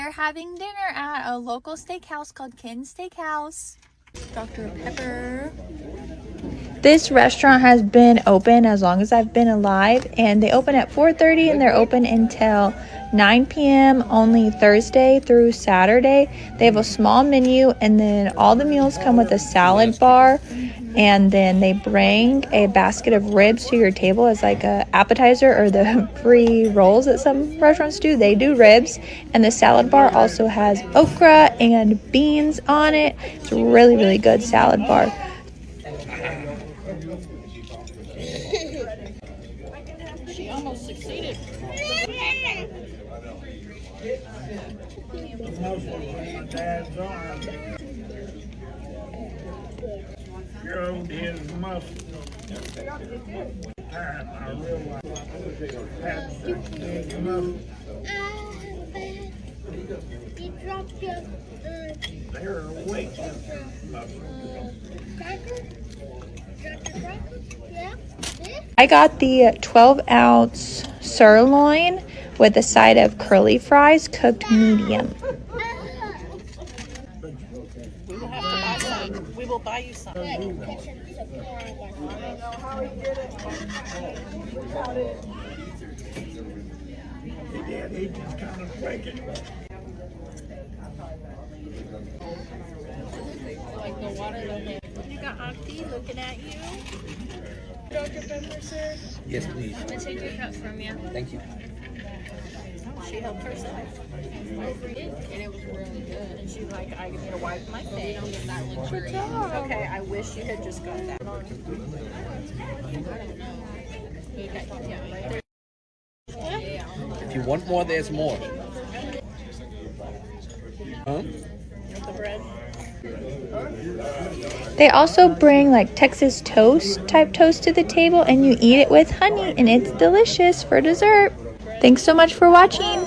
We're having dinner at a local steakhouse called Ken's Steakhouse. Dr. Pepper. This restaurant has been open as long as I've been alive, and they open at 4:30 and they're open until 9 p.m. only Thursday through Saturday. They have a small menu, and then all the meals come with a salad bar, and then they bring a basket of ribs to your table as like a appetizer, or the free rolls that some restaurants do. They do ribs, and the salad bar also has okra and beans on it. It's a really, really good salad bar. She almost succeeded. Showed his muscle. I realized had big muscle. You dropped your They're weight muscle. cracker? Dropped your cracker? Yeah? This? I got the 12-ounce sirloin with a side of curly fries, cooked medium. We will have to buy some. We will buy you some. He did. He just kind of break it. Like the water. You got Auntie looking at you. Dr. Pepper, sir. Yes, please. I'm gonna take your cup from you. Thank you. She helped herself. And it was really good. And she's like, I need to wipe my face. Good job. Okay, I wish you had just got that. I don't know. Okay, yeah. If you want more, there's more. Huh? The bread. They also bring like Texas toast type toast to the table, and you eat it with honey, and it's delicious for dessert. Thanks so much for watching.